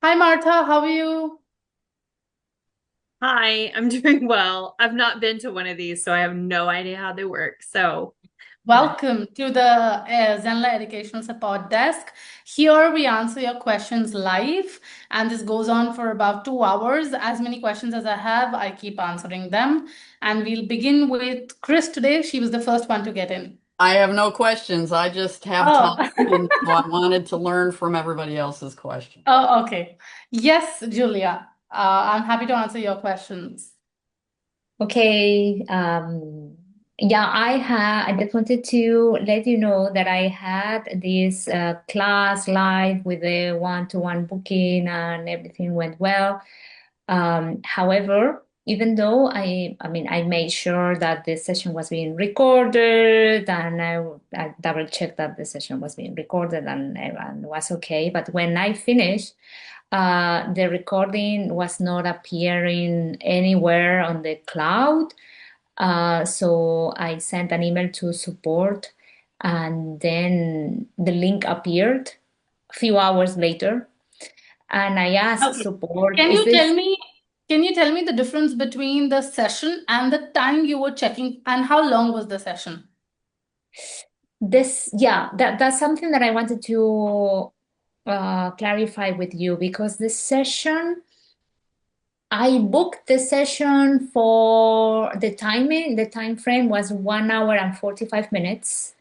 Hi Martha, how are you? Hi, I'm doing well. I've not been to one of these, so I have no idea how they work. So, yeah. Welcome to the Zenler Educational Support Desk. Here we answer your questions live, and this goes on for about 2 hours. As many questions as I have, I keep answering them. And we'll begin with Chris today. She was the first one to get in. I have no questions. I just have time, Oh, and so I wanted to learn from everybody else's questions. oh, okay. Yes, Julia. I'm happy to answer your questions. Okay, yeah, I just wanted to let you know that I had this class live with the one-to-one booking and everything went well. However, even though I mean, I made sure that the session was being recorded and I double checked that the session was being recorded and was okay. But when I finished, the recording was not appearing anywhere on the cloud. So I sent an email to support, and then the link appeared a few hours later. And I asked Okay. support, Can is you tell this me, can you tell me the difference between the session and the time you were checking and how long was the session? this? Yeah, that's something that I wanted to clarify with you because the session, I booked the session for the time frame was 1 hour and 45 minutes.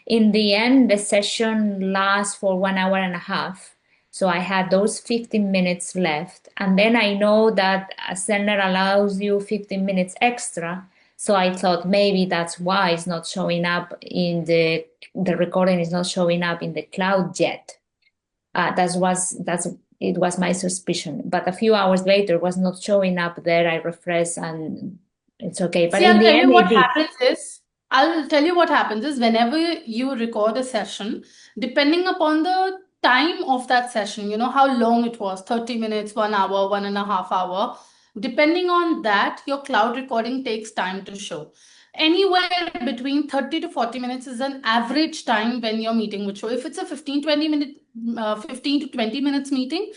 In the end, the session lasts for 1 hour and a half. So I had those 15 minutes left. And then I know that Zenler allows you 15 minutes extra. So I thought maybe that's why it's not showing up in the recording is not showing up in the cloud yet. That's it was my suspicion. But a few hours later, it was not showing up there. I refreshed and it's okay. But See, in I'll the tell you end, it what did. happens is, I'll tell you what happens is whenever you record a session, depending upon the time of that session, you know, how long it was, 30 minutes, 1 hour, 1.5 hour, depending on that, your cloud recording takes time to show. Anywhere between 30 to 40 minutes is an average time when your meeting would show. If it's a 15 to 20 minutes meeting,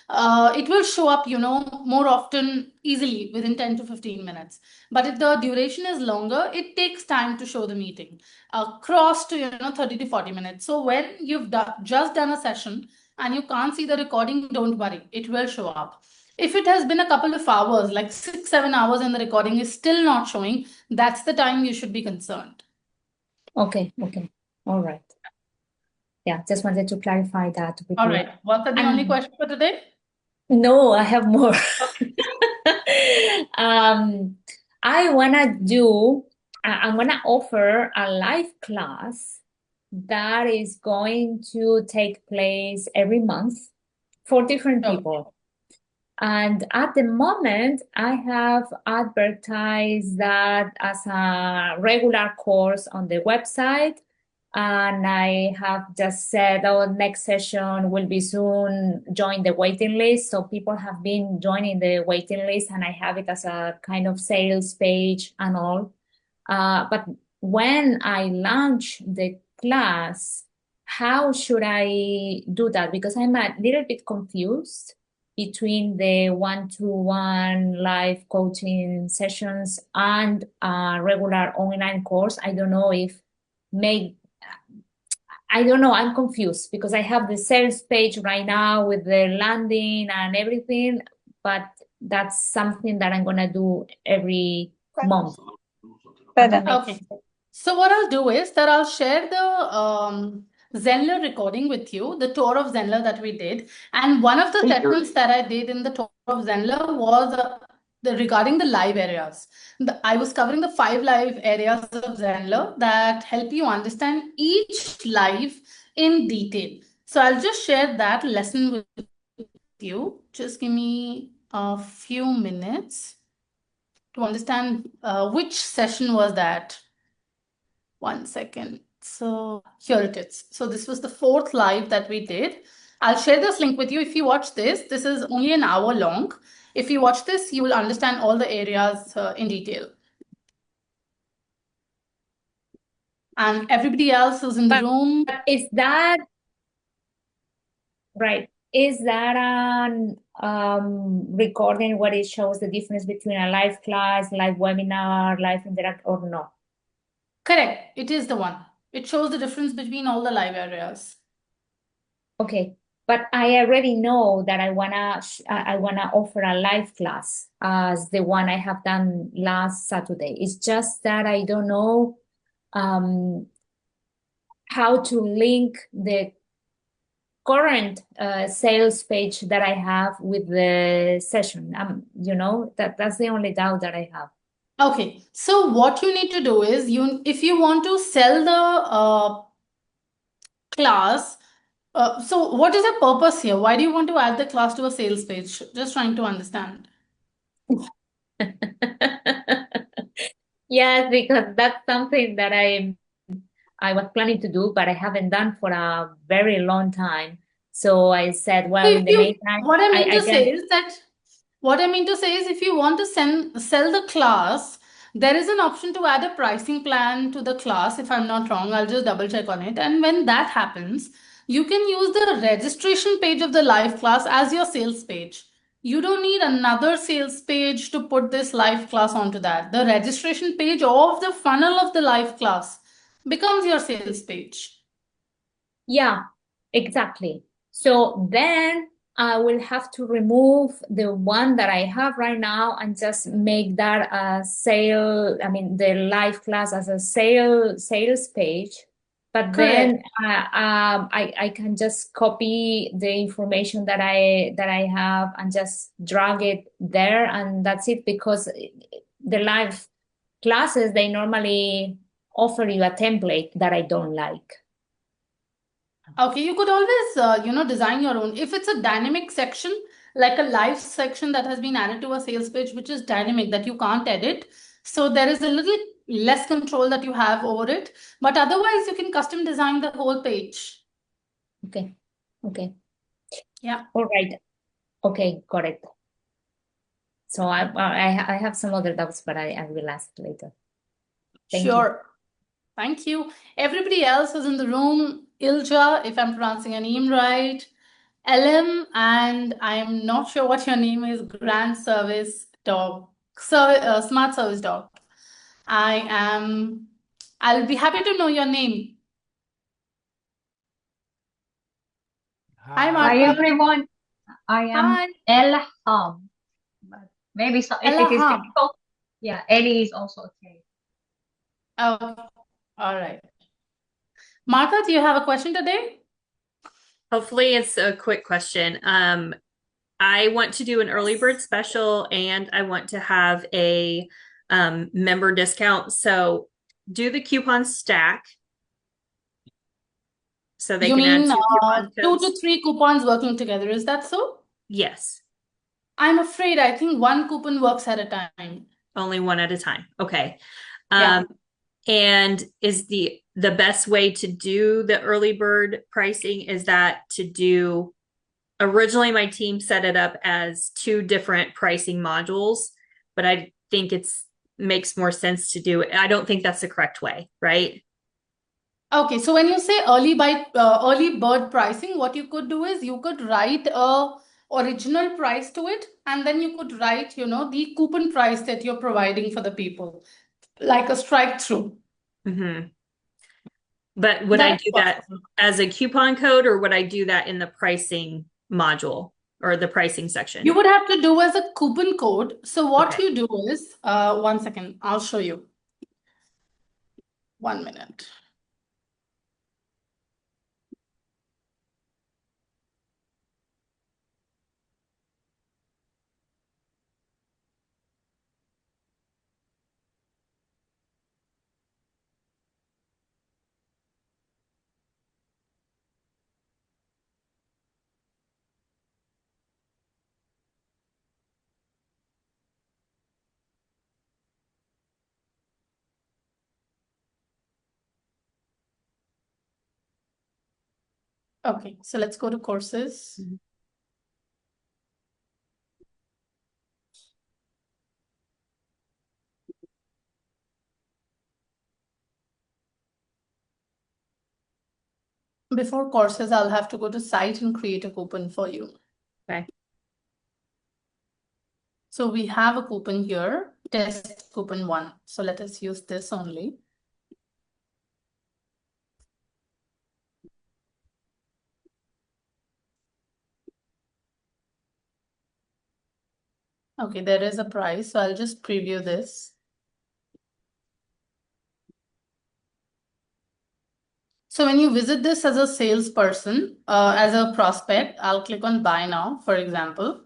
it will show up, you know, more often easily within 10 to 15 minutes. But if the duration is longer, it takes time to show the meeting across to, you know, 30 to 40 minutes. So when you've just done a session and you can't see the recording, don't worry, it will show up. If it has been a couple of hours, like 6, 7 hours, and the recording is still not showing, that's the time you should be concerned. Okay, okay. All right. Yeah, just wanted to clarify that with All you. right. Was that the only And question for today? no, I have more. Okay. Um, I wanna do, I'm gonna offer a live class that is going to take place every month for different Okay. people. And at the moment, I have advertised that as a regular course on the website. And I have just said, oh, next session will be soon. Join the waiting list. So people have been joining the waiting list, and I have it as a kind of sales page and all. But when I launch the class, how should I do that? Because I'm a little bit confused between the one-to-one live coaching sessions and a regular online course. I don't know if make I don't know, I'm confused because I have the sales page right now with the landing and everything, but that's something that I'm gonna do every month. And that makes Okay. So what I'll do is that I'll share the Zenler recording with you, the tour of Zenler that we did. And one of the sessions that I did in the tour of Zenler was regarding the live areas. I was covering the 5 live areas of Zenler that help you understand each live in detail. So I'll just share that lesson with you. Just give me a few minutes to understand which session was that. 1 second. So here it is. So this was the fourth live that we did. I'll share this link with you. If you watch this is only an hour long. If you watch this, you will understand all the areas in detail. And everybody else who's in the but room, is that right? Is that an recording where it shows the difference between a live class, live webinar, live interact, or no? Correct. It is the one. It shows the difference between all the live areas. Okay, but I already know that I wanna offer a live class as the one I have done last Saturday. It's just that I don't know how to link the current sales page that I have with the session. That's the only doubt that I have. Okay, so what you need to do is if you want to sell the class, so what is the purpose here? Why do you want to add the class to a sales page? Just trying to understand. Yes, because that's something that I was planning to do, but I haven't done for a very long time. So I said, well, So in the meantime, what I mean I to say can. is that what I mean to say is if you want to sell the class, there is an option to add a pricing plan to the class. If I'm not wrong, I'll just double check on it. And when that happens, you can use the registration page of the live class as your sales page. You don't need another sales page to put this live class onto that. The registration page of the funnel of the live class becomes your sales page. Yeah, exactly. So then I will have to remove the one that I have right now and just make that a the live class as a sales page. But then Correct. I can just copy the information that I have and just drag it there, and that's it, because the live classes, they normally offer you a template that I don't like. Okay, you could always, design your own. If it's a dynamic section, like a live section that has been added to a sales page, which is dynamic that you can't edit. So there is a little less control that you have over it. But otherwise, you can custom design the whole page. Okay. Okay. Yeah. All right. Okay, got it. So I have some other doubts, but I will ask later. Thank you. Sure. Thank you. Everybody else is in the room. Ilja, if I'm pronouncing your name right. LM, and I'm not sure what your name is. Grand Service Dog. Smart Service Dog. I'll be happy to know your name. Hi, Hi Martha. everyone. I am Hi. Elham. But maybe so if it is Elham. difficult, yeah, Ellie is also okay. Oh, all right. Martha, do you have a question today? Hopefully it's a quick question. I want to do an early bird special and I want to have a member discount. So do the coupons stack so they You can add mean 2 coupon 2 codes? to 3 coupons working together? Is that so? Yes, I'm afraid I think 1 coupon works at a time. only one at a time. Okay. Yeah. And is the best way to do the early bird pricing is that to do originally my team set it up as 2 different pricing modules, but I think it's makes more sense to do it. I don't think that's the correct way, right? Okay, so when you say early bird pricing, what you could do is you could write a original price to it, and then you could write, the coupon price that you're providing for the people, like a strike through. Mm-hmm. But would I That's do that possible. as a coupon code or would I do that in the pricing module or the pricing section? You would have to do as a coupon code. So what Okay. you do is, 1 second, I'll show you. 1 minute. Okay, so let's go to courses. Mhm. Before courses, I'll have to go to site and create a coupon for you. Okay. So we have a coupon here, test coupon 1. So let us use this only. Okay, there is a price, so I'll just preview this. So when you visit this as a salesperson, as a prospect, I'll click on buy now, for example.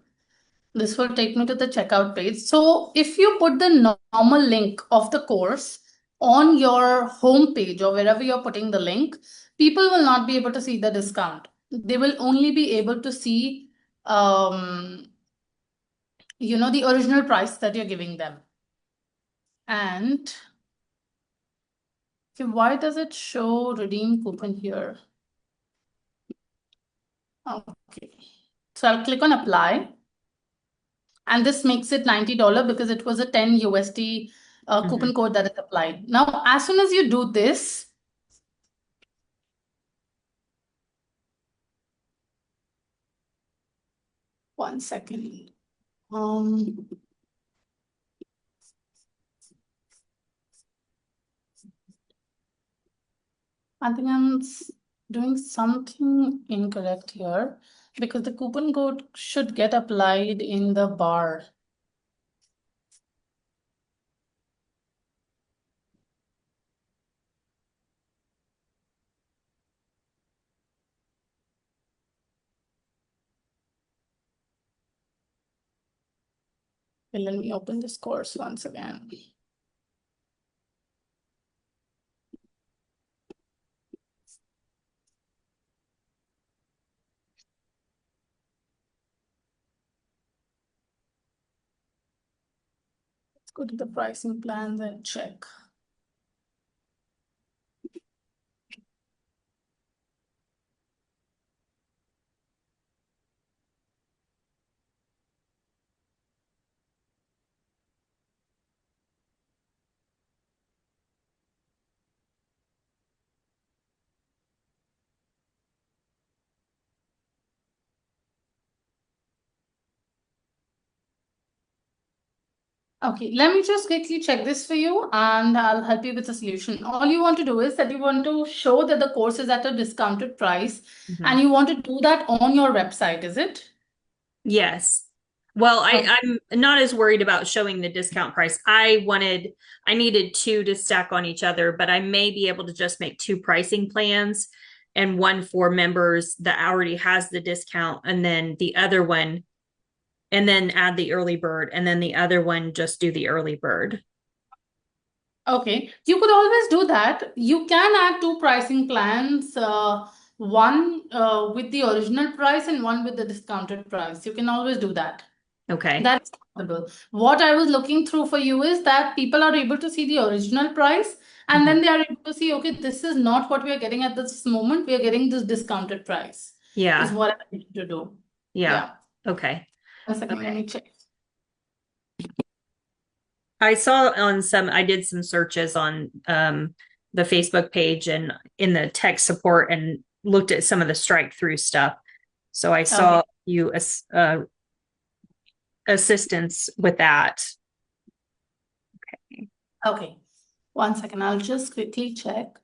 This will take me to the checkout page. So if you put the normal link of the course on your home page or wherever you're putting the link, people will not be able to see the discount. They will only be able to see, the original price that you're giving them. And okay, why does it show redeem coupon here? Okay, so I'll click on apply. And this makes it $90 because it was a 10 USD coupon code that is applied. Now, as soon as you do this, one second. I think I'm doing something incorrect here because the coupon code should get applied in the bar. Okay, let me open this course once again. Let's go to the pricing plans and check. Okay, let me just quickly check this for you and I'll help you with the solution. All you want to do is that you want to show that the course is at a discounted price and you want to do that on your website, is it? Yes. Well, I'm not as worried about showing the discount price. I needed two to stack on each other, but I may be able to just make two pricing plans and one for members that already has the discount and then the other one, and then add the early bird, and then the other one just do the early bird. Okay, you could always do that. You can add two pricing plans, one with the original price and one with the discounted price. You can always do that. Okay. That's possible. What I was looking through for you is that people are able to see the original price and then they are able to see, okay, this is not what we are getting at this moment. We are getting this discounted price. Yeah. Is what I need to do. Yeah. Okay. One second, let me check. I saw I did some searches on the Facebook page and in the tech support and looked at some of the strike through stuff. So I saw you assistance with that. Okay. Okay. One second, I'll just quickly check.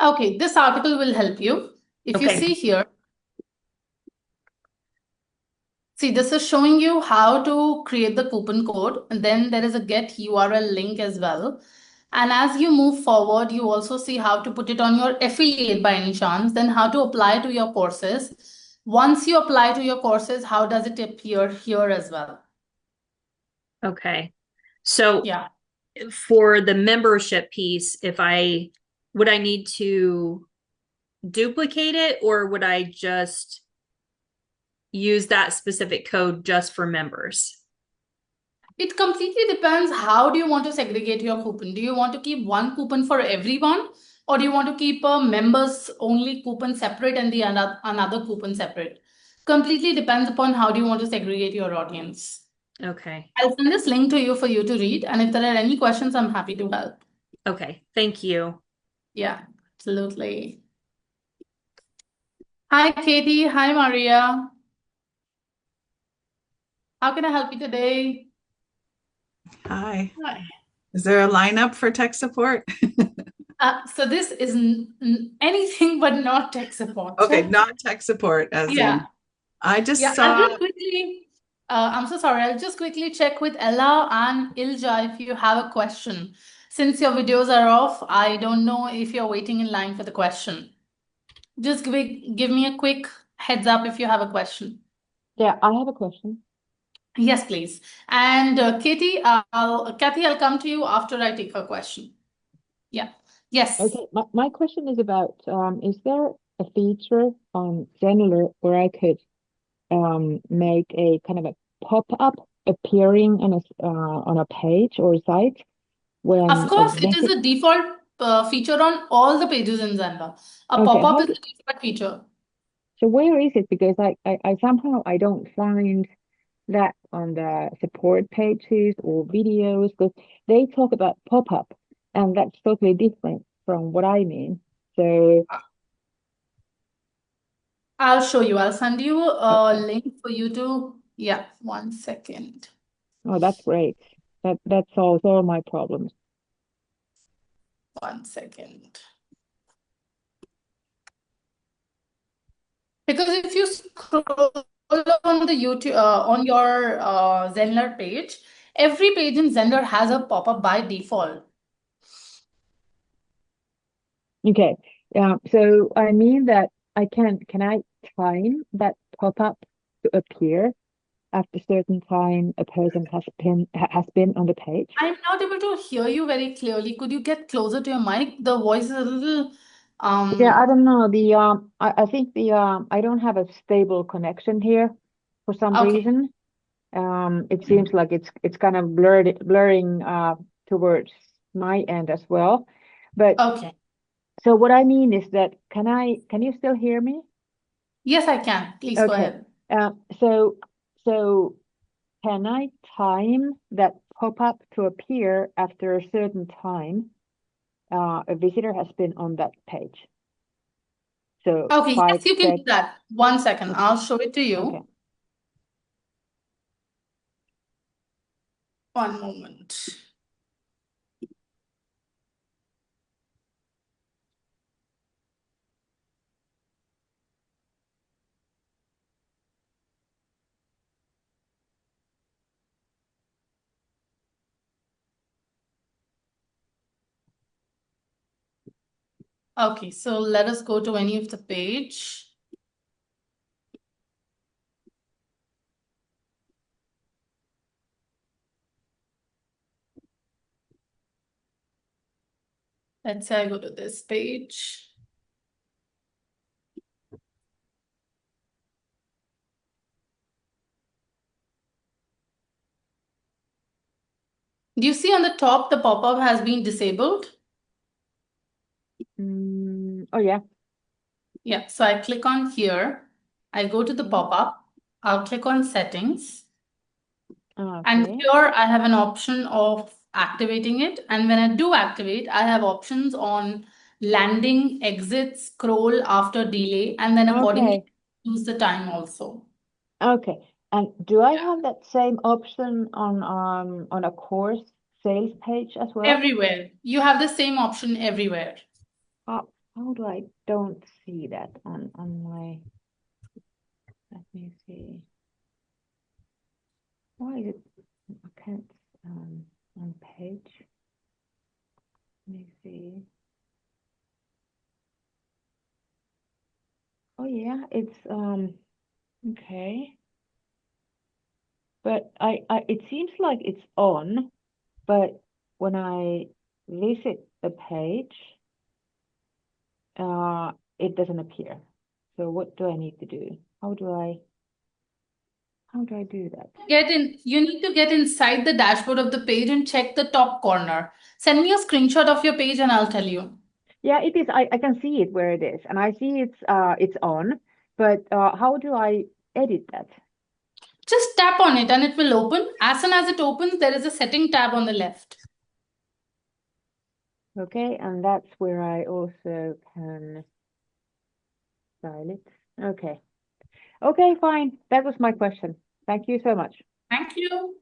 Okay, this article will help you. If you see here, see, this is showing you how to create the coupon code, and then there is a get URL link as well. And as you move forward, you also see how to put it on your affiliate by any chance, then how to apply to your courses. Once you apply to your courses, how does it appear here as well? Okay. So yeah, for the membership piece, would I need to duplicate it or would I just use that specific code just for members? it completely depends. How do you want to segregate your coupon? Do you want to keep one coupon for everyone? Or do you want to keep a members only coupon separate and the another coupon separate? Completely depends upon how do you want to segregate your audience. Okay. I'll send this link to you for you to read, and if there are any questions, I'm happy to help. Okay. Thank you. Yeah, absolutely. Hi, Katie. Hi, Maria. How can I help you today? Hi. Hi. Is there a lineup for tech support? So this is anything but not tech support. Okay, not tech support as Yeah. in. I just Yeah, I'll saw. just quickly, I'm so sorry. I'll just quickly check with Ella and Ilja if you have a question. Since your videos are off, I don't know if you're waiting in line for the question. Just give me a quick heads up if you have a question. Yeah, I have a question. Yes, please. And Kathy, I'll come to you after I take her question. Yeah. Yes. Okay, my question is about is there a feature on Zenler where I could make a kind of a pop-up appearing on a page or site when Of a course, it is visit? a default feature on all the pages in Zenler. A Okay, pop-up how is do, a default feature. so where is it? Because I somehow I don't find that on the support pages or videos because they talk about pop-up and that's totally different from what I mean. So I'll show you. I'll send you a okay. link for you to, yeah, 1 second. Oh, that's great. That solves all my problems. 1 second. Because if you scroll on the YouTube, on your Zenler page, every page in Zenler has a pop-up by default. Okay. So I mean that can I time that pop-up to appear after certain time a person has been on the page? I'm not able to hear you very clearly. Could you get closer to your mic? The voice is a little, Yeah, I don't know. I think I don't have a stable connection here for some okay. reason. It seems like it's kind of blurring towards my end as well. But Okay. so what I mean is that can you still hear me? Yes, I can. Please go Okay. ahead. So can I time that pop-up to appear after a certain time a visitor has been on that page? So Okay, yes, 5 you can do sec. that. 1 second. Okay. I'll show it to you. Okay. One moment. Okay, so let us go to any of the page. Let's say I go to this page. Do you see on the top the pop-up has been disabled? Oh yeah. Yeah, so I click on here. I go to the Okay. pop-up. I'll click on settings. And Okay. here I have an option of activating it. And when I do activate, I have options on landing, exit, scroll after delay, and then accordingly Okay. choose the time also. Okay. And do I Yeah. have that same option on a course sales page as well? Everywhere. You have the same option everywhere. How do I don't see that on my, let me see. Why is it I can't on page? Let me see. Oh yeah, it's okay. But I it seems like it's on, but when I visit the page, it doesn't appear. So what do I need to do? How do I do that? You need to get inside the dashboard of the page and check the top corner. Send me a screenshot of your page and I'll tell you. Yeah, it is. I can see it where it is, and I see it's on. But how do I edit that? Just tap on it and it will open. As soon as it opens, there is a setting tab on the left. Okay, and that's where I also can style it. Okay. Okay, fine. That was my question. Thank you so much. Thank you.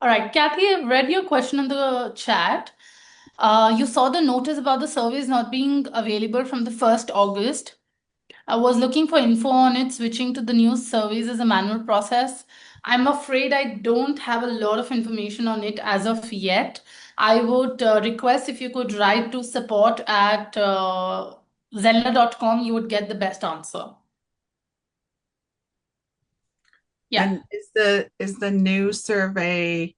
All right, Kathy, I've read your question in the chat. You saw the notice about the surveys not being available from the 1st August. I was looking for info on it. Switching to the new surveys is a manual process. I'm afraid I don't have a lot of information on it as of yet. I would request if you could write to support at zenler.com, you would get the best answer. Yeah. And is the new survey,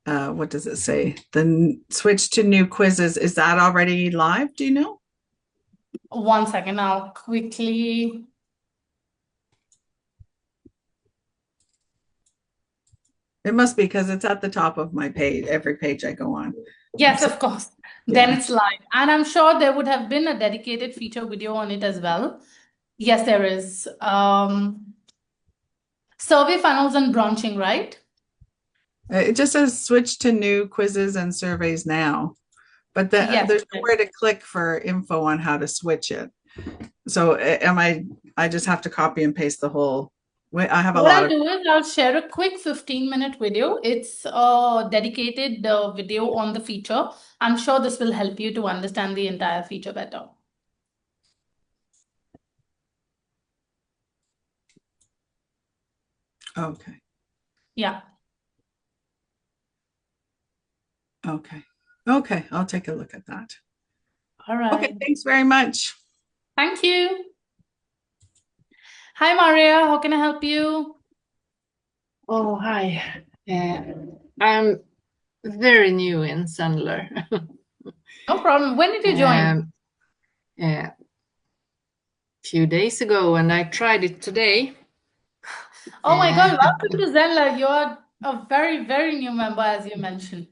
what does it say? Switch to new quizzes, is that already live? Do you know? 1 second, I'll quickly. It must be because it's at the top of my page, every page I go on. Yes, of course. Then it's live. And I'm sure there would have been a dedicated feature video on it as well. Yes, there is. Survey funnels and branching, right? It just says switch to new quizzes and surveys now, but Yes. there's nowhere to click for info on how to switch it. So I just have to copy and paste the whole. I have a What lot I'll of. do is I'll share a quick 15-minute video. It's a dedicated video on the feature. I'm sure this will help you to understand the entire feature better. Okay. Yeah. Okay. Okay. I'll take a look at that. All right. Okay. Thanks very much. Thank you. Hi, Maria. How can I help you? Oh, hi. I'm very new in Zenler. No problem. When did you join? A few days ago, and I tried it today. Oh my God, welcome to Zenler. You're a very, very new member, as you mentioned.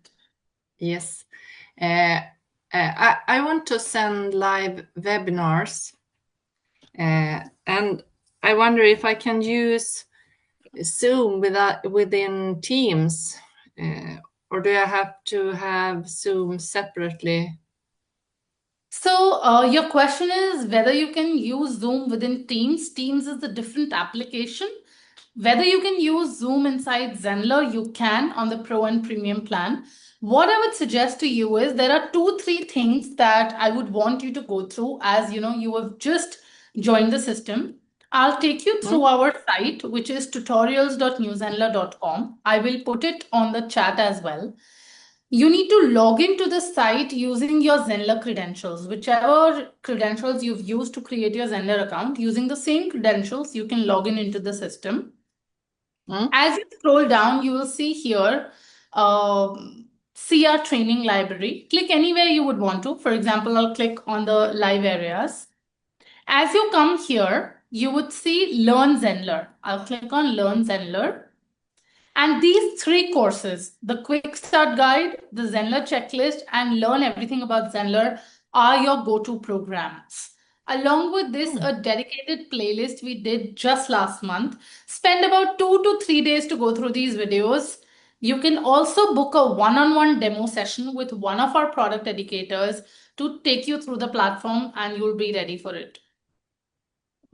Yes. I want to send live webinars, and I wonder if I can use Zoom within Teams, or do I have to have Zoom separately? So your question is whether you can use Zoom within Teams. Teams is a different application. Whether you can use Zoom inside Zenler, you can on the Pro and Premium plan. What I would suggest to you is there are 2-3 things that I would want you to go through as you have just joined the system. I'll take you through our site, which is tutorials.newzenler.com. I will put it on the chat as well. You need to log into the site using your Zenler credentials. Whichever credentials you've used to create your Zenler account, using the same credentials, you can log in into the system. As you scroll down, you will see here, see our training library. Click anywhere you would want to. For example, I'll click on the live areas. As you come here, you would see Learn Zenler. I'll click on Learn Zenler. And these 3 courses, the Quick Start Guide, the Zenler Checklist, and Learn Everything About Zenler are your go-to programs. Along with this, a dedicated playlist we did just last month. Spend about 2 to 3 days to go through these videos. You can also book a one-on-one demo session with one of our product educators to take you through the platform, and you'll be ready for it.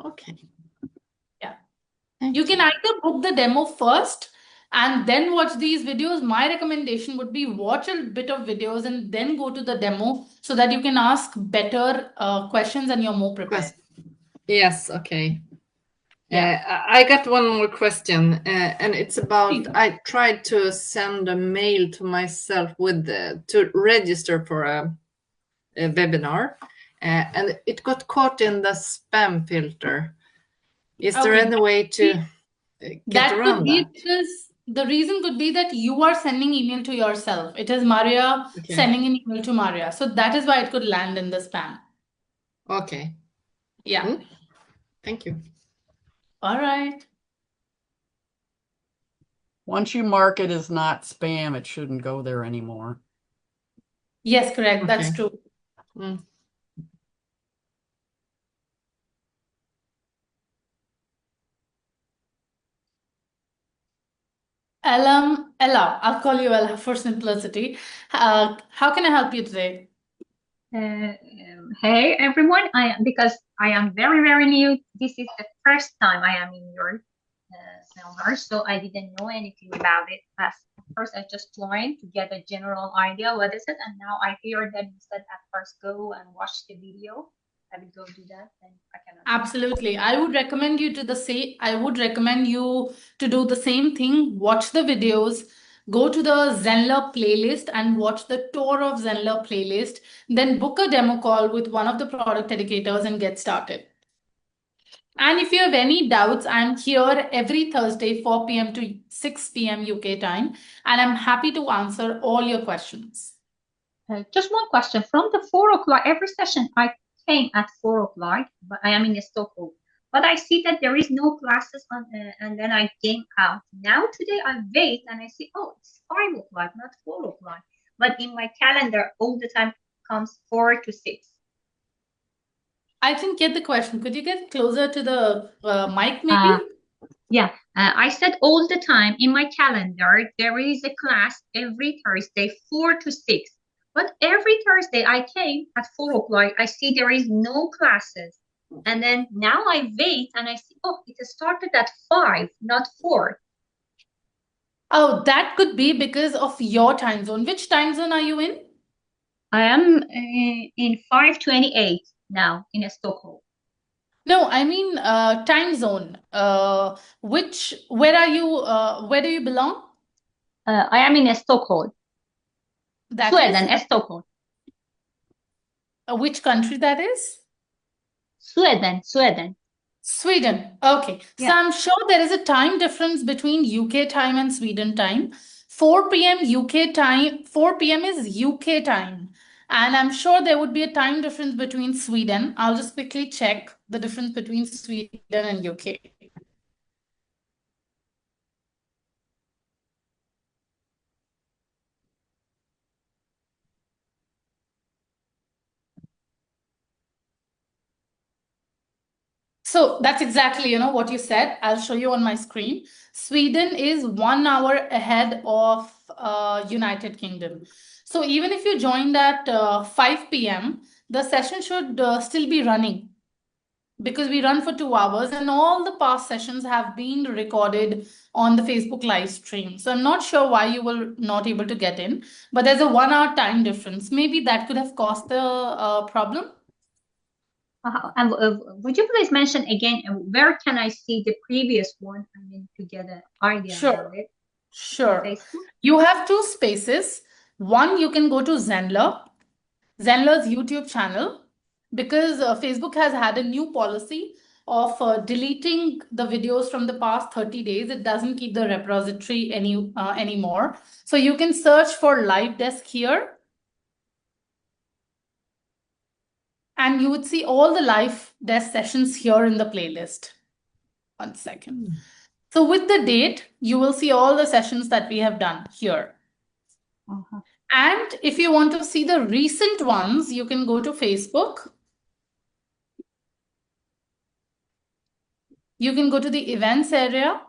Okay. Yeah. Thank You can either book the demo first and then watch these videos. My recommendation would be watch a bit of videos and then go to the demo so that you can ask better questions and you're more prepared. Yes, okay. Yeah. I got one more question, and it's about Please. I tried to send a mail to myself to register for a webinar, and it got caught in the spam filter. Is there Okay. any way to get That could around be that? because the reason could be that you are sending email to yourself. It is Maria Okay. sending an email to Maria. So that is why it could land in the spam. Okay. Yeah. Thank you. All right. Once you mark it as not spam, it shouldn't go there anymore. Yes, correct. That's Okay. true. Mm. Ella, I'll call you Ella for simplicity. How can I help you today? Hey everyone, because I am very new. This is the first time I am in your Zenler, so I didn't know anything about it. First, I just joined to get a general idea what is it, and now I hear that you said at first go and watch the video. I will go do that, and I can. Absolutely. I would recommend you to do the same thing. Watch the videos, go to the Zenler playlist and watch the tour of Zenler playlist, then book a demo call with one of the product educators and get started. And if you have any doubts, I'm here every Thursday, 4 p.m. to 6 p.m. UK time, and I'm happy to answer all your questions. Just one question. From the 4 o'clock, every session I came at 4 o'clock, but I am in Stockholm. But I see that there is no classes on, and then I came out. Now today I wait and I see, oh, it's 5 o'clock, not 4 o'clock. But in my calendar, all the time comes 4 to 6. I didn't get the question. Could you get closer to the mic, maybe? Yeah, I said all the time in my calendar, there is a class every Thursday, 4 to 6. But every Thursday I came at 4 o'clock, I see there is no classes. And then now I wait and I see, oh, it started at 5, not 4. Oh, that could be because of your time zone. Which time zone are you in? I am in 5:28 now in Stockholm. No, I mean time zone. Where do you belong? I am in Stockholm, That Sweden, is, Stockholm. which country that is? Sweden. Sweden. Okay. So Yeah. I'm sure there is a time difference between UK time and Sweden time. 4 p.m. UK time, 4 p.m. is UK time. And I'm sure there would be a time difference between Sweden. I'll just quickly check the difference between Sweden and UK. So that's exactly, what you said. I'll show you on my screen. Sweden is 1 hour ahead of United Kingdom. So even if you joined at 5 p.m., the session should still be running because we run for 2 hours and all the past sessions have been recorded on the Facebook live stream. So I'm not sure why you were not able to get in, but there's a 1 hour time difference. Maybe that could have caused the problem. And would you please mention again where can I see the previous one? I mean, to get an idea about it. Sure. Facebook? You have two spaces. One, you can go to Zenler's YouTube channel, because Facebook has had a new policy of deleting the videos from the past 30 days. It doesn't keep the repository anymore. So you can search for Live Desk here. And you would see all the live desk sessions here in the playlist. 1 second. So with the date, you will see all the sessions that we have done here. And if you want to see the recent ones, you can go to Facebook. You can go to the events area.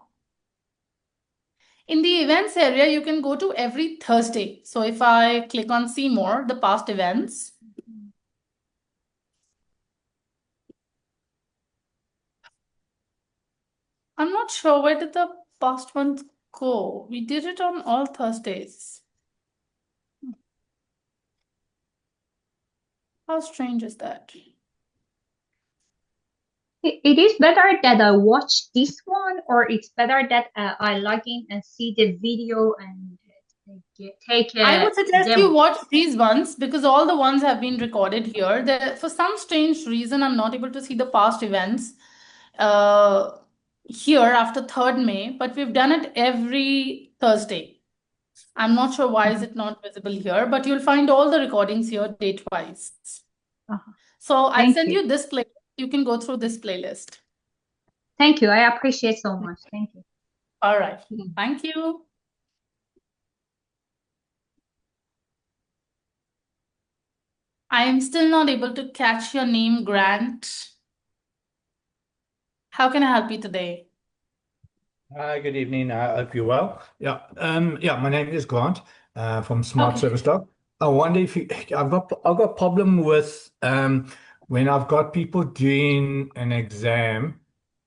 In the events area, you can go to every Thursday. So if I click on see more, the past events. I'm not sure where did the past ones go. We did it on all Thursdays. How strange is that? It is better that I watch this one, or it's better that I log in and see the video and take a I would suggest demo. you watch these ones because all the ones have been recorded here. For some strange reason, I'm not able to see the past events here after 3rd May, but we've done it every Thursday. I'm not sure why is it not visible here, but you'll find all the recordings here date-wise. So I'll send you this playlist. You can go through this playlist. Thank you. I appreciate so much. Thank you. All right. Thank you. I am still not able to catch your name, Grant. How can I help you today? Hi, good evening. I hope you're well. Yeah, my name is Grant from Smart Okay. Service Dog. I wonder if I've got a problem with when I've got people doing an exam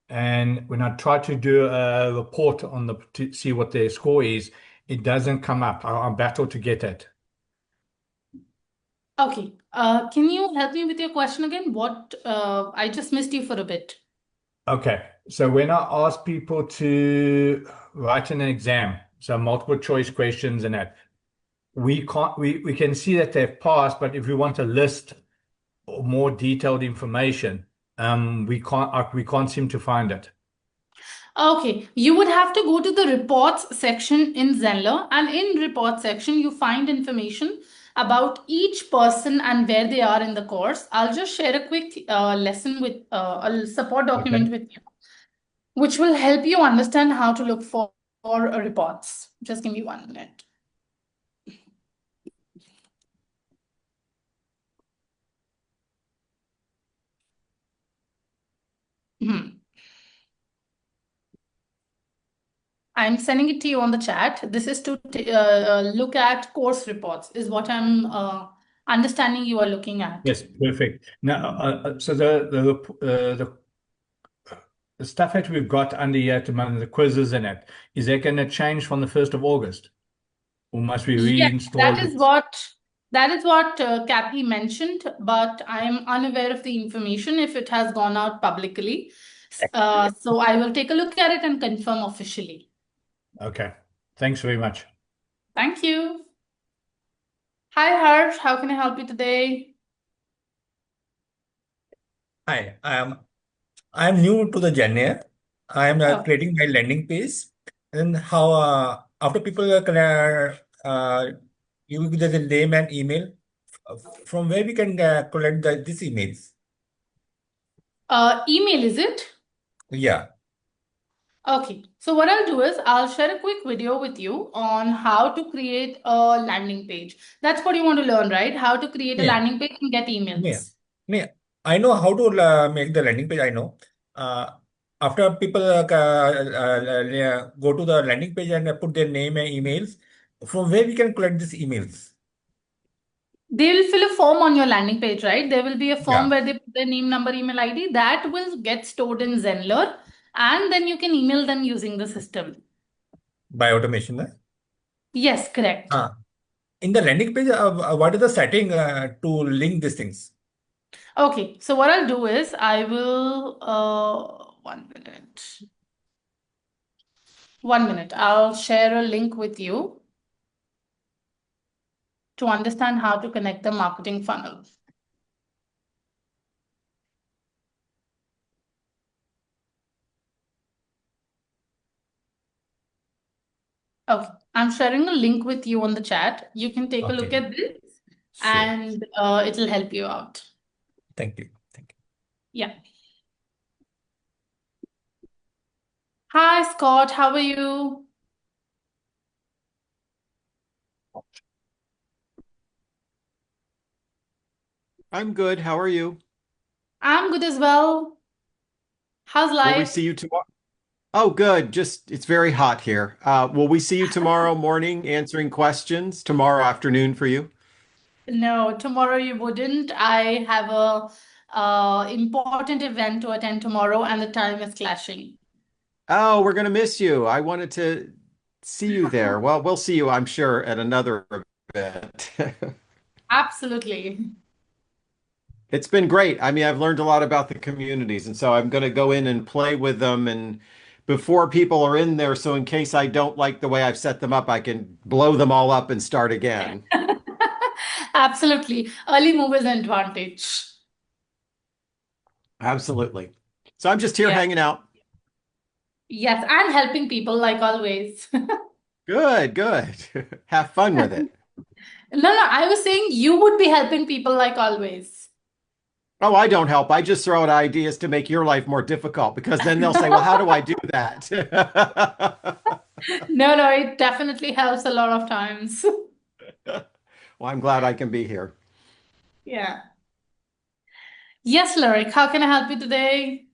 and when I try to do a report on to see what their score is, it doesn't come up. I battle to get it. Okay. Can you help me with your question again? I just missed you for a bit. Okay, so when I ask people to write an exam, so multiple choice questions and that, we can see that they've passed, but if we want a list or more detailed information, we can't seem to find it. Okay, you would have to go to the reports section in Zenler, and in report section you find information about each person and where they are in the course. I'll just share a quick lesson with a support document Okay. with you, which will help you understand how to look for reports. Just give me 1 minute. Hmm. I'm sending it to you on the chat. This is to look at course reports, is what I'm understanding you are looking at. Yes, perfect. Now, so the stuff that we've got under here at the moment, the quizzes and it, is that going to change from the 1st of August? Or must we Yes, reinstall that is what Kathy mentioned, but I am unaware of the information if it has gone out publicly. So I will take a look at it and confirm officially. Okay. Thanks very much. Thank you. Hi, Harsh. How can I help you today? Hi, I'm new to the journey. I am Oh. creating my landing page, and how after people can you give the name and email from where we can collect these emails. Email, is it? Yeah, Okay, so what I'll do is I'll share a quick video with you on how to create a landing page. That's what you want to learn, right? How to create a yeah, landing page and get yeah, emails. yeah. I know how to make the landing page. I know. Uh, After people go to the landing page and put their name and emails, from where we can collect these emails. They will fill a form on your landing page, right? There will be a form Yeah, where they put their name, number, email ID. That will get stored in Zenler, and then you can email them using the system. by automation. Yes, correct. In the landing page, what is the setting to link these things? Okay, so what I'll do is I will 1 minute. 1 minute. I'll share a link with you to understand how to connect the marketing funnel. Okay, I'm sharing a link with you on the chat. You can take a look Okay, at this sure. and it'll help you out. Thank you. Thank you. Yeah. Hi, Scott. How are you? I'm good. How are you? I'm good as well. How's Will we life? see you tomorrow? Oh, good. Just it's very hot here. Will we see you tomorrow morning answering questions? Tomorrow afternoon for you? No, tomorrow you wouldn't. I have a important event to attend tomorrow and the time is clashing. Oh, we're gonna miss you. I wanted to see you there. Well, we'll see you, I'm sure, at another event. Absolutely. It's been great. I mean, I've learned a lot about the communities, and so I'm going to go in and play with them and before people are in there, so in case I don't like the way I've set them up, I can blow them all up and start again. Absolutely. Early movers advantage. Absolutely. So I'm just here Yeah. hanging out. Yes, and helping people like always. Good, good. Have fun with it. No, I was saying you would be helping people like always. Oh, I don't help. I just throw out ideas to make your life more difficult because then they'll say, well, how do I do that? No, it definitely helps a lot of times. Well, I'm glad I can be here. Yeah. Yes, Lyric, how can I help you today?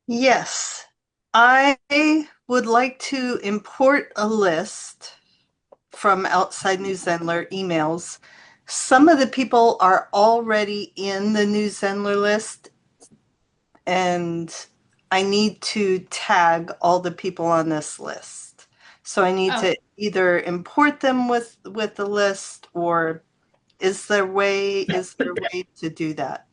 Yes, I would like to import a list from outside New Zenler emails. Some of the people are already in the New Zenler list, and I need to tag all the people on this list. So I need to either import them with the list, or is there a way to do that?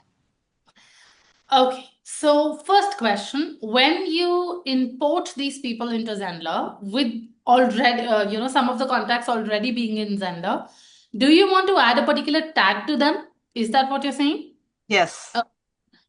Okay, so first question, when you import these people into Zenler with already, some of the contacts already being in Zenler, do you want to add a particular tag to them? Is that what you're saying? Yes.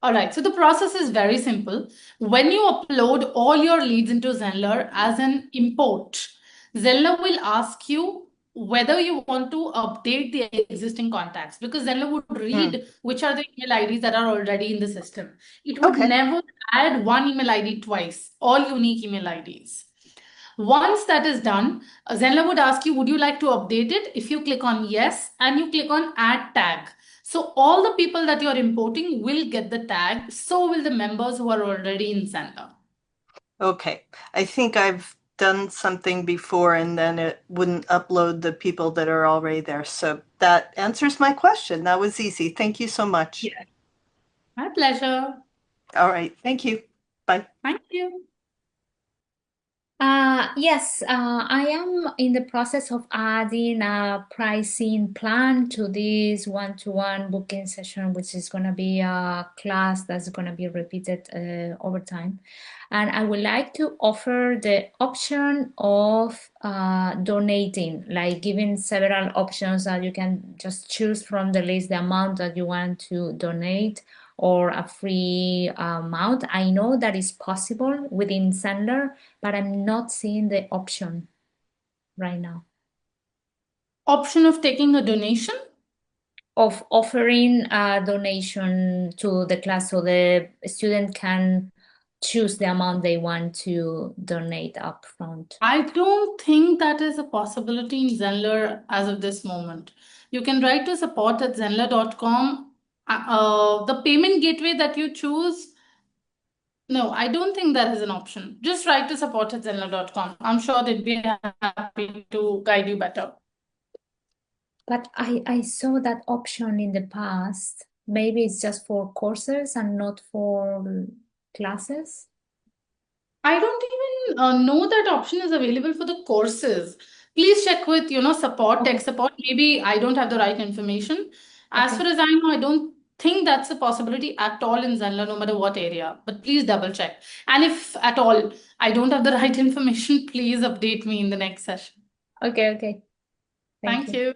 All right, so the process is very simple. When you upload all your leads into Zenler as an import, Zenler will ask you whether you want to update the existing contacts, because Zenler would read which are the email IDs that are already in the system. It would never add one email ID twice, all unique email IDs. Once that is done, Zenler would ask you, would you like to update it? If you click on yes and you click on add tag. So all the people that you're importing will get the tag. So will the members who are already in Zenler. Okay. I think I've done something before and then it wouldn't upload the people that are already there. So that answers my question. That was easy. Thank you so much. Yeah. My pleasure. All right. Thank you. Bye. Thank you. Yes, I am in the process of adding a pricing plan to this one-to-one booking session, which is going to be a class that's going to be repeated over time. And I would like to offer the option of donating, like giving several options that you can just choose from the list the amount that you want to donate, or a free amount. I know that is possible within Zenler, but I'm not seeing the option right now. Option of taking a donation? Of offering a donation to the class, so the student can choose the amount they want to donate up front. I don't think that is a possibility in Zenler as of this moment. You can write to support@zenler.com. The payment gateway that you choose, no, I don't think that is an option. Just write to support@zenler.com. I'm sure they'd be happy to guide you better. But I saw that option in the past. Maybe it's just for courses and not for classes. I don't even know that option is available for the courses. Please check with, support, tech support. Maybe I don't have the right information. As far as I know, I don't think that's a possibility at all in Zenler, no matter what area. But please double check. And if at all I don't have the right information, please update me in the next session. Okay. Thank you.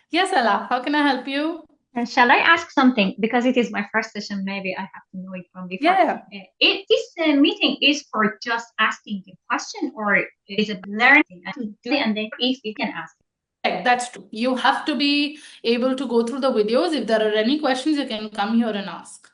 Yes, Ella, how can I help you? And shall I ask something? Because it is my first session, maybe I have to know it from before. Yeah. This meeting is for just asking the question, or is it learning to do it, and then if you can ask? That's true. You have to be able to go through the videos. If there are any questions, you can come here and ask.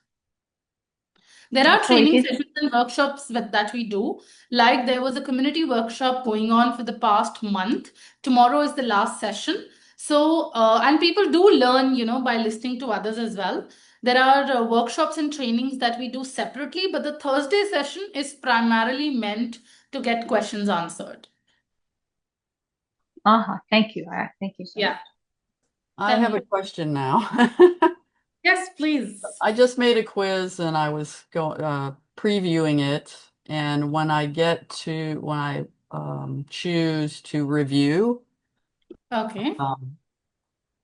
There are training sessions and workshops that we do. Like there was a community workshop going on for the past month. Tomorrow is the last session. So, and people do learn, by listening to others as well. There are workshops and trainings that we do separately, but the Thursday session is primarily meant to get questions answered. Thank you. Thank you so much. I have a question now. Yes, please. I just made a quiz and I was previewing it, and when I choose to review,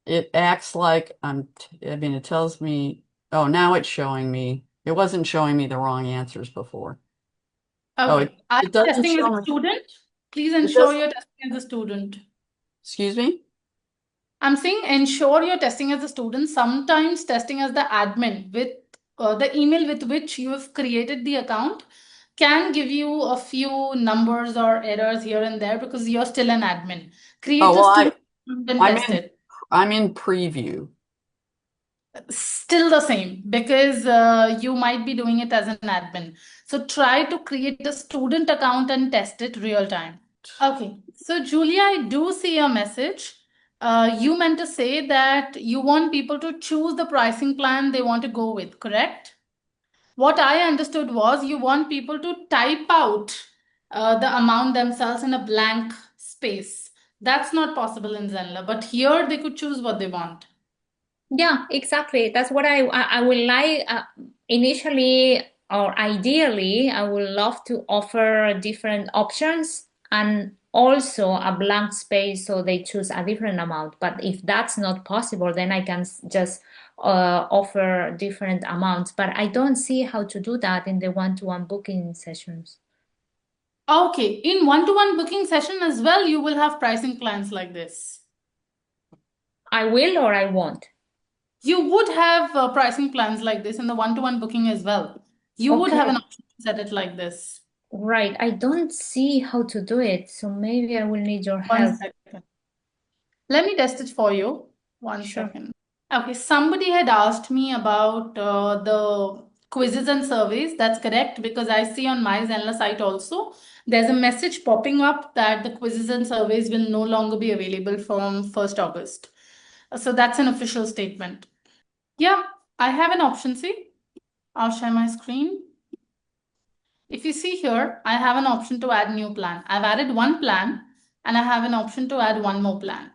it acts like it tells me, oh, now it's showing me. It wasn't showing me the wrong answers before. Okay. Are you testing as a student? Please ensure you're testing as a student. Excuse me? I'm saying ensure you're testing as a student. Sometimes testing as the admin with the email with which you have created the account can give you a few numbers or errors here and there because you're still an admin. Create the student and test it. I'm in preview. Still the same, because you might be doing it as an admin. So try to create a student account and test it real time. Okay, so Julia, I do see your message. you meant to say that you want people to choose the pricing plan they want to go with, correct? What I understood was you want people to type out the amount themselves in a blank space. That's not possible in Zenler, but here they could choose what they want. Yeah, exactly. That's what I would like initially, or ideally, I would love to offer different options and also a blank space so they choose a different amount. But if that's not possible, then I can just offer different amounts. But I don't see how to do that in the one-to-one booking sessions. Okay, in one-to-one booking session as well, you will have pricing plans like this. I will or I won't? You would have pricing plans like this in the one-to-one booking as well. You would have an option to set it like this. Right. I don't see how to do it, so maybe I will need your help. 1 second. Let me test it for you. One second. Okay, somebody had asked me about the quizzes and surveys. That's correct, because I see on my Zenler site also, there's a message popping up that the quizzes and surveys will no longer be available from 1st August. So that's an official statement. Yeah, I have an option, see? I'll share my screen. If you see here, I have an option to add new plan. I've added one plan and I have an option to add one more plan.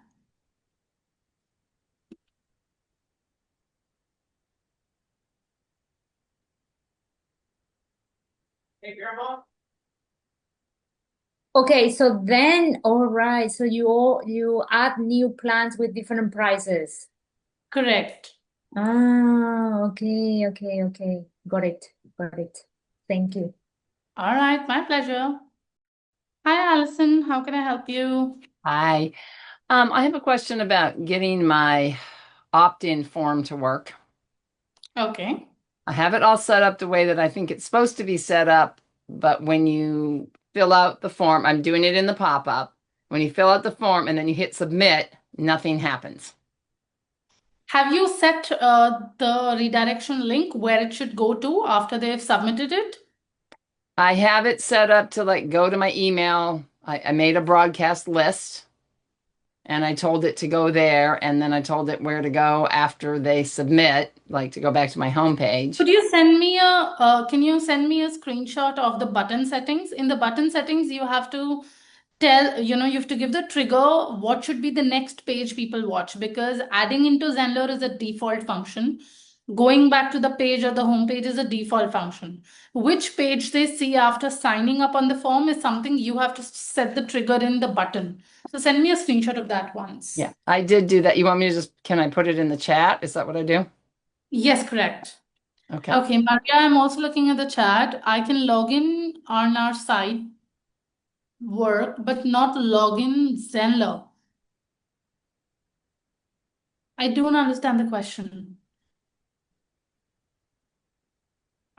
Hey, Grandma. Okay, so then, all right, so you add new plans with different prices. Correct. Ah, okay. Got it. Thank you. All right, my pleasure. Hi, Allison. How can I help you? Hi. I have a question about getting my opt-in form to work. Okay. I have it all set up the way that I think it's supposed to be set up, but when you fill out the form, I'm doing it in the pop-up. When you fill out the form and then you hit submit, nothing happens. Have you set the redirection link where it should go to after they've submitted it? I have it set up to like go to my email. I made a broadcast list and I told it to go there. And then I told it where to go after they submit, like to go back to my homepage. Could you send me can you send me a screenshot of the button settings? In the button settings, you have to tell, you have to give the trigger what should be the next page people watch, because adding into Zenler is a default function. Going back to the page or the home page is a default function. Which page they see after signing up on the form is something you have to set the trigger in the button. So send me a screenshot of that once. Yeah, I did do that. You want me to can I put it in the chat? Is that what I do? Yes, correct. Okay. Okay, Maria, I'm also looking at the chat. I can log in on our site work, but not log in Zenler. I don't understand the question.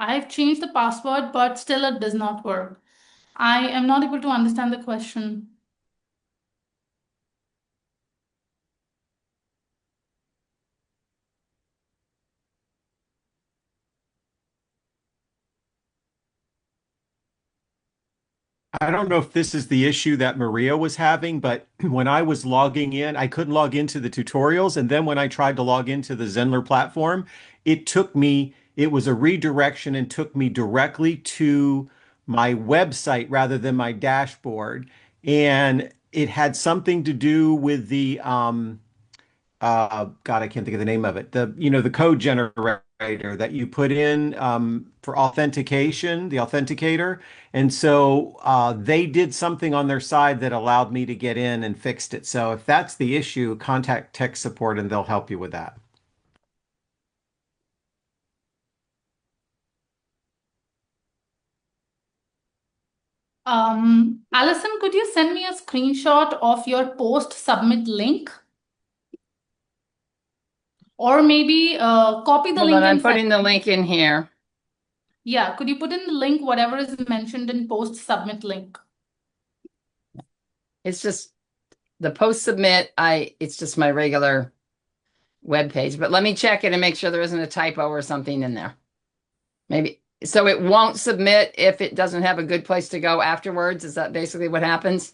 I've changed the password, but still it does not work. I am not able to understand the question. I don't know if this is the issue that Maria was having, but when I was logging in, I couldn't log into the tutorials. And then when I tried to log into the Zenler platform, it was a redirection and took me directly to my website rather than my dashboard. And it had something to do with the God, I can't think of the name of it. The code generator that you put in for authentication, the authenticator. And so they did something on their side that allowed me to get in and fixed it. So if that's the issue, contact tech support and they'll help you with that. Allison, could you send me a screenshot of your post submit link? Or maybe copy the Hold link on, I'm and send. putting the link in here. Yeah, could you put in the link, whatever is mentioned in post submit link? It's just the post submit. It's just my regular web page, but let me check it and make sure there isn't a typo or something in there. Maybe so it won't submit if it doesn't have a good place to go afterwards. Is that basically what happens?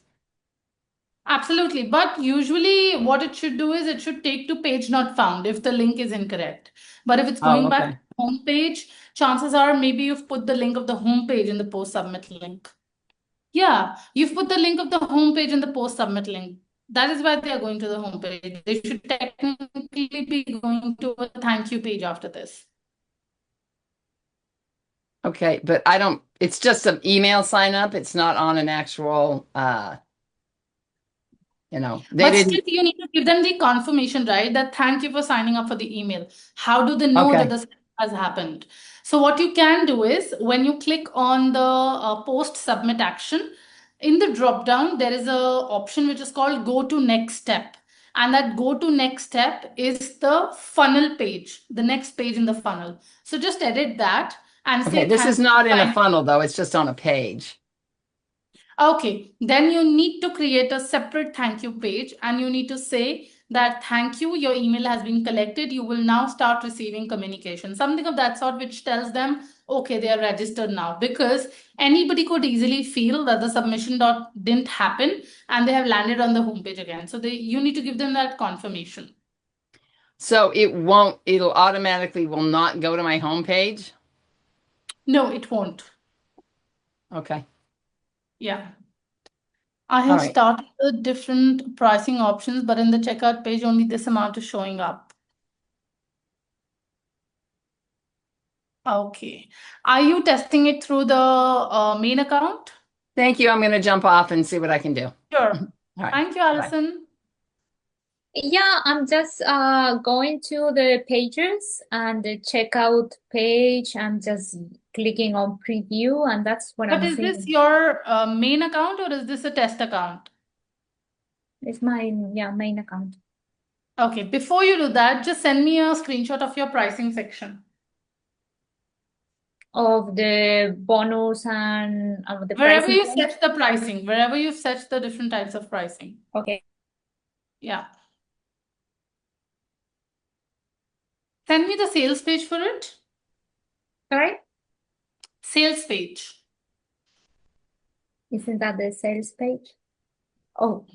Absolutely. But usually what it should do is it should take to page not found if the link is incorrect. But if it's Oh, going back okay. to the home page, chances are maybe you've put the link of the home page in the post submit link. Yeah, you've put the link of the home page in the post submit link. That is why they are going to the home page. They should technically be going to a thank you page after this. Okay, but I don't, it's just an email sign up. It's not on an actual, they But didn't. still, you need to give them the confirmation, right? That thank you for signing up for the email. How do they know that Okay. this has happened? So what you can do is when you click on the post submit action, in the drop down, there is a option which is called go to next step. And that go to next step is the funnel page, the next page in the funnel. So just edit that and Okay, say this thank is you not for in a signing up. funnel though. It's just on a page. Okay, then you need to create a separate thank you page and you need to say that thank you, your email has been collected. You will now start receiving communication, something of that sort, which tells them, okay, they are registered now, because anybody could easily feel that the submission didn't happen and they have landed on the homepage again. So you need to give them that confirmation. So it'll automatically will not go to my homepage. No, it won't. Okay. Yeah. I All have right. started the different pricing options, but in the checkout page, only this amount is showing up. Okay. Are you testing it through the main account? Thank you. I'm going to jump off and see what I can do. Sure. All right. Thank you, Bye. Alison. Yeah, I'm just going to the pages and the checkout page. I'm just clicking on preview, and that's what But I'm is this seeing. your main account or is this a test account? It's my main account. Okay, before you do that, just send me a screenshot of your pricing section. Of the bonus and of the Wherever pricing you plan? set the pricing, wherever you set the different types of pricing. Okay. Yeah. Send me the sales page for it. Sorry? Sales page. Isn't that the sales page? Oh,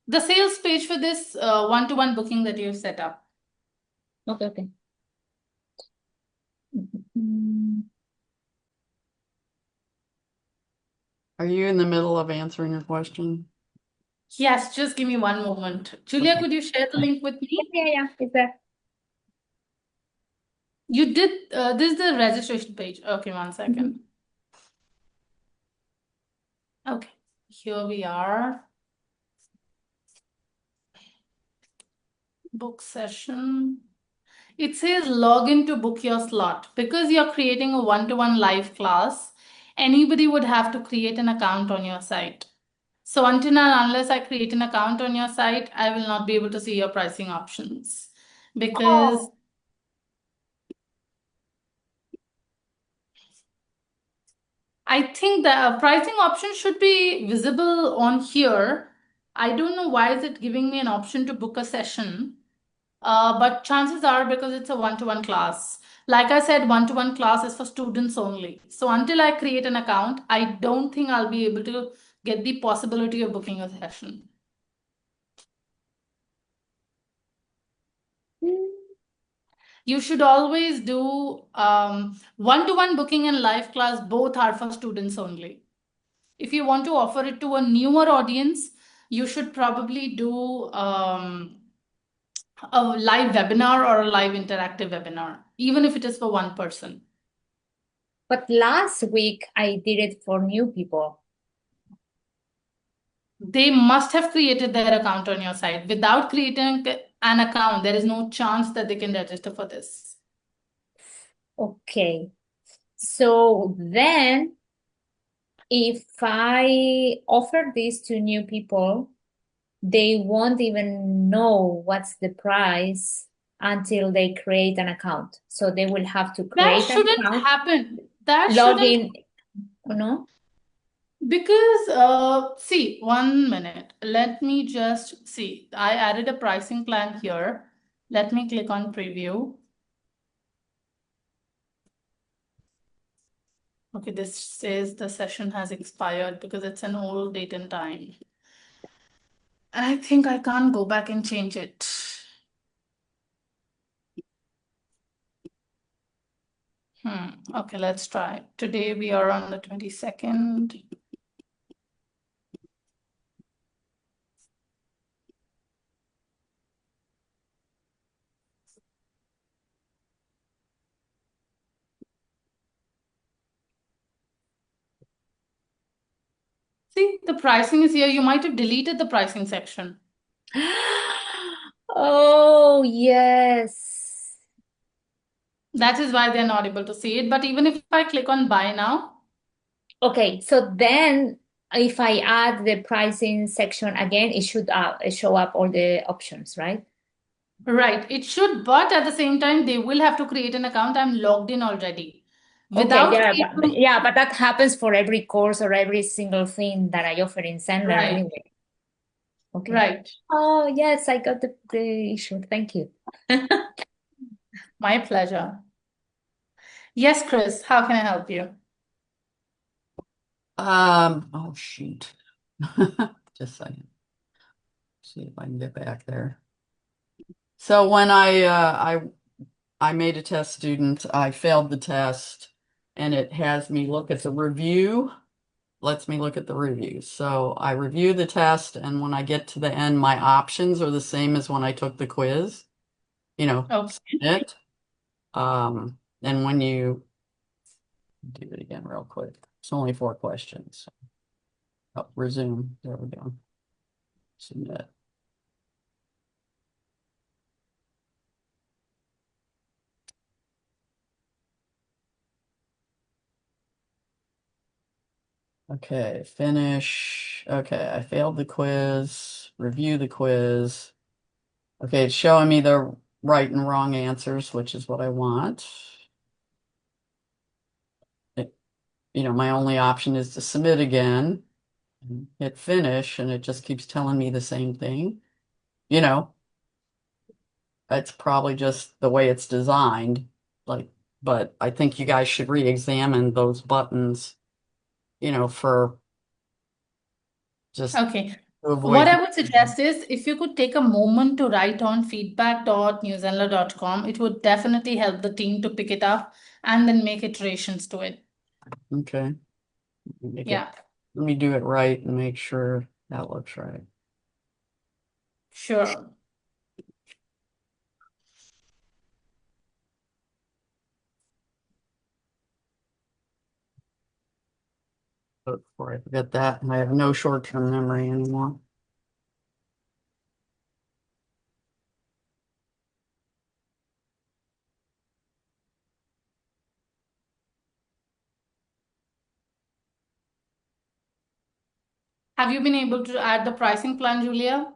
The sales page for this one-to-one booking that you've set up. okay. Mm, Are you in the middle of answering your question? Yes, just give me one moment. Julia, Okay. could you share the link with me? yeah, it's there. You did, this is the registration page. Okay, one second. Okay, here we are. Book session. It says login to book your slot. Because you're creating a one-to-one live class, anybody would have to create an account on your site. So until and unless I create an account on your site, I will not be able to see your pricing options. Because I think the pricing option should be visible on here. I don't know why is it giving me an option to book a session. But chances are because it's a one-to-one class. Like I said, one-to-one class is for students only. So until I create an account, I don't think I'll be able to get the possibility of booking a session. You should always do one-to-one booking and live class, both are for students only. If you want to offer it to a newer audience, you should probably do a live webinar or a live interactive webinar, even if it is for one person. But last week I did it for new people. They must have created their account on your site. Without creating an account, there is no chance that they can register for this. Okay. So then if I offer this to new people, they won't even know what's the price until they create an account. So they will have to That create an shouldn't account, happen. That log shouldn't, in, no? because see, 1 minute. Let me just see. I added a pricing plan here. Let me click on preview. Okay, this says the session has expired because it's an old date and time. I think I can't go back and change it. Okay, let's try. Today we are on the 22nd. See, the pricing is here. You might have deleted the pricing section. Oh, yes. That is why they're not able to see it. But even if I click on buy now, Okay, so then if I add the pricing section again, it should show up all the options, right? right, it should, but at the same time, they will have to create an account. I'm logged in already. Okay, Without yeah, but that happens for every course or every single thing that I offer in Zenler Right. anyway. Okay. Right. Oh, yes, I got the issue. Thank you. My pleasure. Yes, Chris, how can I help you? Oh shoot. Just a second. See if I can get back there. So when I made a test student, I failed the test, and it has me look at the review, lets me look at the reviews. So I review the test, and when I get to the end, my options are the same as when I took the quiz. You know, Okay. submit. And when you do it again real quick, it's only 4 questions. Oh, resume. There we go. Submit. Okay, finish. Okay, I failed the quiz. Review the quiz. Okay, it's showing me the right and wrong answers, which is what I want. My only option is to submit again and hit finish, and it just keeps telling me the same thing. It's probably just the way it's designed. But I think you guys should re-examine those buttons, for just Okay. to What avoid. I would suggest is if you could take a moment to write on feedback.newzenler.com, it would definitely help the team to pick it up and then make iterations to it. Okay. Yeah, Let me do it right and make sure that looks right. sure. But before I forget that, I have no short-term memory anymore. Have you been able to add the pricing plan, Julia?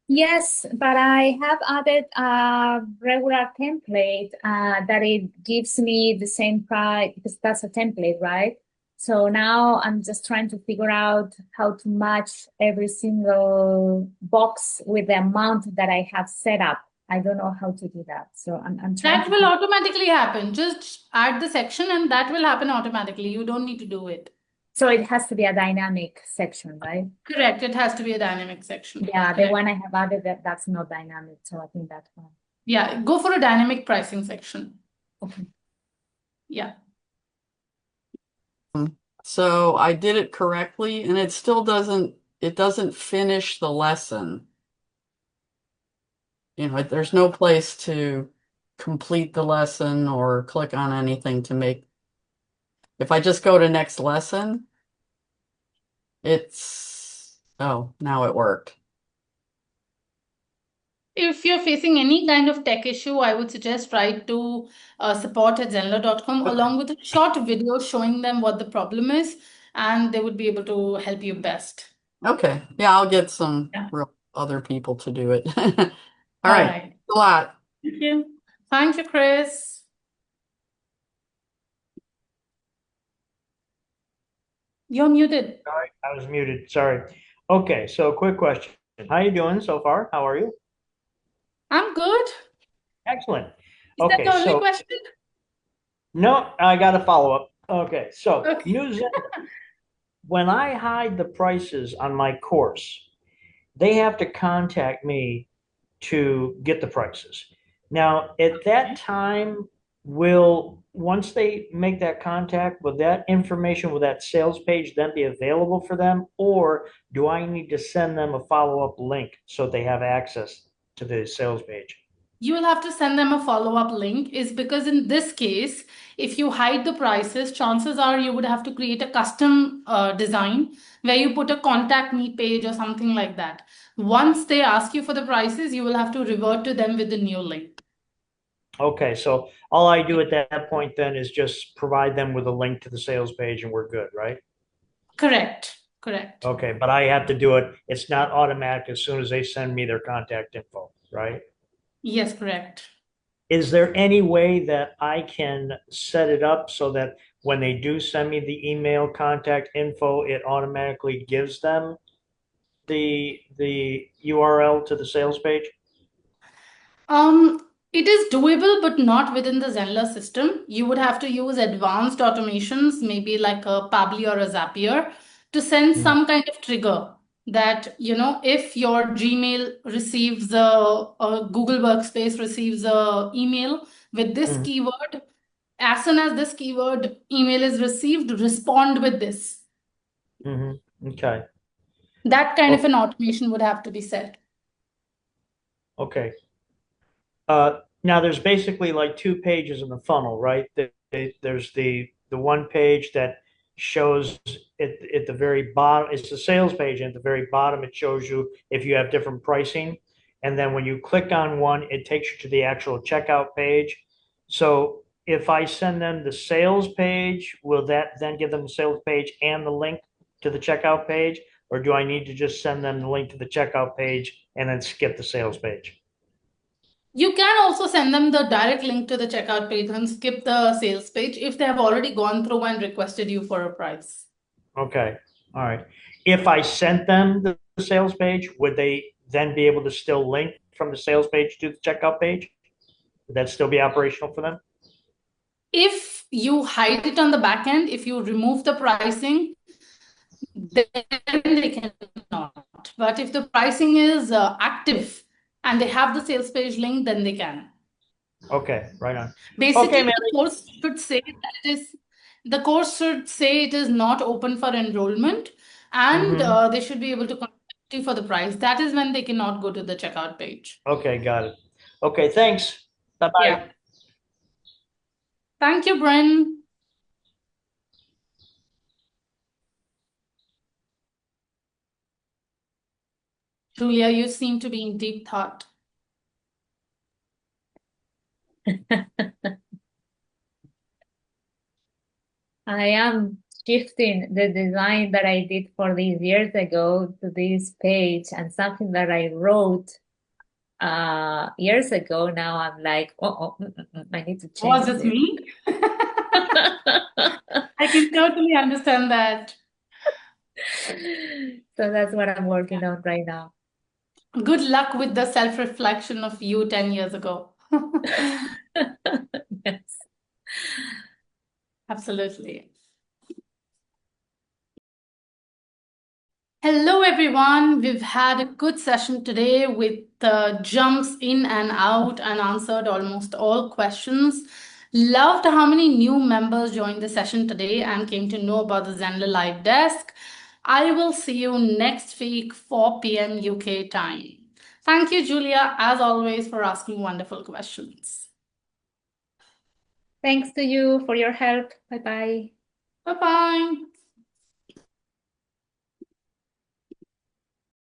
Yes, but I have added a regular template that it gives me the same price because that's a template, right? So now I'm just trying to figure out how to match every single box with the amount that I have set up. I don't know how to do that. So I'm trying That to will automatically happen. Just add the section and that will happen automatically. You don't need to do it. So it has to be a dynamic section, right? Correct. It has to be a dynamic section. Yeah, the Correct. one I have added that's not dynamic. So I think that's one. Yeah, go for a dynamic pricing section. Okay. Yeah. So I did it correctly, and it still doesn't finish the lesson. There's no place to complete the lesson or click on anything to make. If I just go to next lesson, now it worked. If you're facing any kind of tech issue, I would suggest write to support@zenler.com along with a short video showing them what the problem is, and they would be able to help you best. Okay. Yeah, I'll get some Yeah. real other people to do it. All All right. right. Thanks a lot. Thank you. Thank you, Chris. You're muted. Sorry, I was muted. Sorry. Okay, so quick question. How you doing so far? How are you? I'm good. Excellent. Is that Okay, the only so question? no, I got a follow-up. Okay, so Okay. New Zenler. when I hide the prices on my course, they have to contact me to get the prices. Now, at that time, once they make that contact, will that information, will that sales page then be available for them? Or do I need to send them a follow-up link so they have access to the sales page? You will have to send them a follow-up link, is because in this case, if you hide the prices, chances are you would have to create a custom design where you put a contact me page or something like that. Once they ask you for the prices, you will have to revert to them with the new link. Okay, so all I do at that point then is just provide them with a link to the sales page and we're good, right? Correct. Correct. Okay, but I have to do it. It's not automatic as soon as they send me their contact info, right? Yes, correct. Is there any way that I can set it up so that when they do send me the email contact info, it automatically gives them the URL to the sales page? It is doable, but not within the Zenler system. You would have to use advanced automations, maybe like a Pabbly or a Zapier, to send some kind of trigger that, if your Gmail receives Google Workspace receives a email with this keyword, as soon as this keyword email is received, respond with this. Okay. That kind of an automation would have to be set. Okay. Now there's basically like two pages in the funnel, right? There's the one page that shows at the very bottom, it's the sales page, and at the very bottom it shows you if you have different pricing. And then when you click on one, it takes you to the actual checkout page. So if I send them the sales page, will that then give them the sales page and the link to the checkout page? Or do I need to just send them the link to the checkout page and then skip the sales page? You can also send them the direct link to the checkout page and skip the sales page if they have already gone through and requested you for a price. Okay, all right. If I sent them the sales page, would they then be able to still link from the sales page to the checkout page? Would that still be operational for them? If you hide it on the back end, if you remove the pricing, then they cannot. But if the pricing is active and they have the sales page link, then they can. Okay, right on. Basically, Okay, the course should say it is not open for enrollment, and they should be able to contact you for the price. That is when they cannot go to the checkout page. Okay, got it. Okay, thanks. Bye-bye. Yeah. Thank you, Bren. Julia, you seem to be in deep thought. I am shifting the design that I did for these years ago to this page, and something that I wrote years ago. Now I'm like, I need to change Was it me? I can totally understand that. So that's what I'm working on right now. Good luck with the self-reflection of you 10 years ago. Yes. Absolutely. Hello, everyone. We've had a good session today with jumps in and out and answered almost all questions. Loved how many new members joined the session today and came to know about the Zenler Live Desk. I will see you next week, 4 p.m. UK time. Thank you, Julia, as always, for asking wonderful questions. Thanks to you for your help. Bye-bye. Bye-bye.